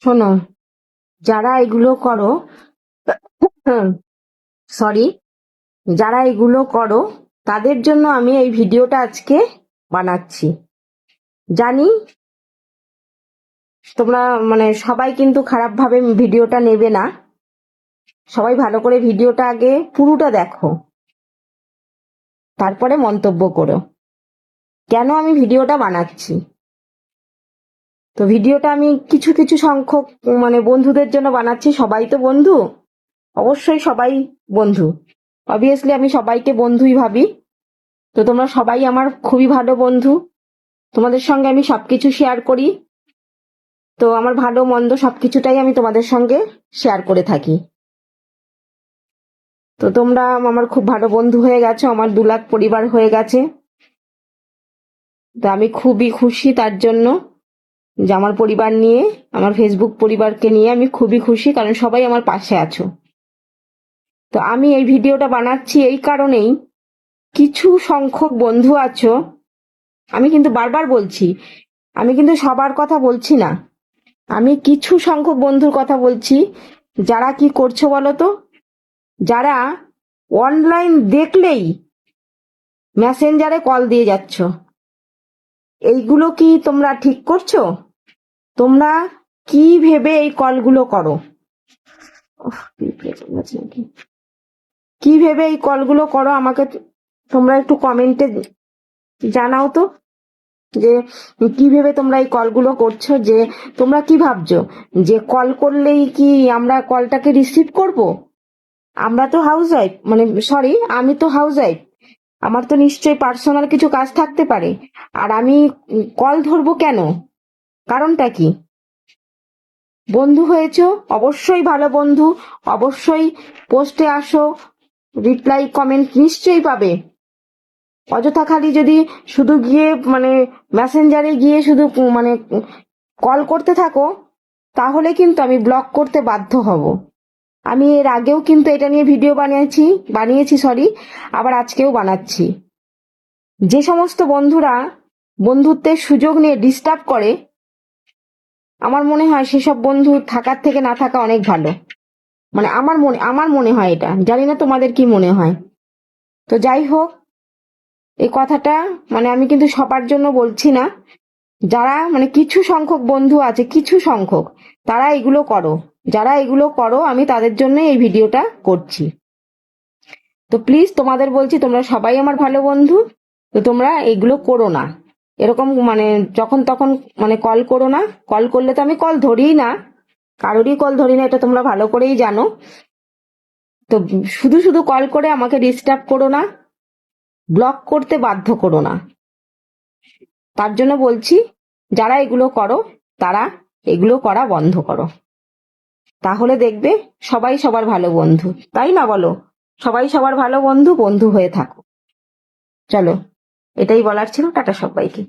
শোনো, যারা এগুলো করো, সরি, যারা এগুলো করো তাদের জন্য আমি এই ভিডিওটা আজকে বানাচ্ছি। জানি তোমরা সবাই কিন্তু খারাপ ভাবে ভিডিওটা নেবে না। সবাই ভালো করে ভিডিওটা আগে পুরোটা দেখো, তারপরে মন্তব্য করো কেন আমি ভিডিওটা বানাচ্ছি। তো ভিডিওটা আমি কিছু কিছু সংখ্যক বন্ধুদের জন্য বানাচ্ছি। সবাই তো বন্ধু, অবশ্যই সবাই বন্ধু, অবভিয়াসলি আমি সবাইকে বন্ধুই ভাবি। তো তোমরা সবাই আমার খুবই ভালো বন্ধু, তোমাদের সঙ্গে আমি সবকিছু শেয়ার করি। তো আমার ভালো মন্দ সবকিছুটাই আমি তোমাদের সঙ্গে শেয়ার করে থাকি। তো তোমরা আমার খুব ভালো বন্ধু হয়ে গেছো, আমার 2 লাখ পরিবার হয়ে গেছে। তো আমি খুবই খুশি তার জন্য, যে আমার পরিবার নিয়ে, আমার ফেসবুক পরিবারকে নিয়ে আমি খুবই খুশি, কারণ সবাই আমার পাশে আছো। তো আমি এই ভিডিওটা বানাচ্ছি এই কারণেই, কিছু সংখ্যক বন্ধু আছো, আমি কিন্তু বারবার বলছি, আমি কিন্তু সবার কথা বলছি না, আমি কিছু সংখ্যক বন্ধুর কথা বলছি। যারা কি করছো বলো তো, যারা অনলাইন দেখলেই মেসেঞ্জারে কল দিয়ে যাচ্ছ, এইগুলো কি তোমরা ঠিক করছো? তোমরা কি ভেবে এই কলগুলো করো? কি ভেবে এই কলগুলো করো আমাকে তোমরা একটু কমেন্টে জানাও তো, যে কি ভেবে তোমরা এই কলগুলো করছো। যে তোমরা কি ভাবছো যে কল করলেই কি আমরা কলটাকে রিসিভ করব? আমরা তো হাউস ওয়াইফ, সরি, আমি তো হাউস ওয়াইফ, আমার তো নিশ্চয়ই পার্সোনাল কিছু কাজ থাকতে পারে, আর আমি কল ধরবো কেন? কারণটা কি? বন্ধু হয়েছো, অবশ্যই ভালো বন্ধু, অবশ্যই পোস্টে আসো, রিপ্লাই কমেন্ট নিশ্চয়ই পাবে। অযথা খালি যদি শুধু গিয়ে মেসেঞ্জারে গিয়ে শুধু কল করতে থাকো, তাহলে কিন্তু আমি ব্লক করতে বাধ্য হব। আমি এর আগেও কিন্তু এটা নিয়ে ভিডিও বানিয়েছি, সরি, আবার আজকেও বানাচ্ছি। যে সমস্ত বন্ধুরা বন্ধুত্বের সুযোগ নিয়ে ডিস্টার্ব করে, আমার মনে হয় সেসব বন্ধু থাকার থেকে না থাকা অনেক ভালো। আমার মনে হয় এটা, জানি না তোমাদের কি মনে হয়। তো যাই হোক, এই কথাটা আমি কিন্তু সবার জন্য বলছি না। যারা কিছু সংখ্যক বন্ধু আছে, কিছু সংখ্যক, তারা এগুলো করো, যারা এগুলো করো আমি তাদের জন্য এই ভিডিওটা করছি। তো প্লিজ তোমাদের বলছি, তোমরা সবাই আমার ভালো বন্ধু, তো তোমরা এগুলো করো না। এরকম যখন তখন কল করো না। কল করলে তো আমি কল ধরিই না, কারোরই কল ধরি না, এটা তোমরা ভালো করেই জানো। তো শুধু শুধু কল করে আমাকে ডিস্টার্ব করো না, ব্লক করতে বাধ্য করো না। তার জন্য বলছি, যারা এগুলো করো তারা এগুলো করা বন্ধ করো, তাহলে দেখবে সবাই সবার ভালো বন্ধু, তাই না বলো? সবাই সবার ভালো বন্ধু হয়ে থাকো। চলো, এটাই বলার ছিল। টাটা সবাইকে।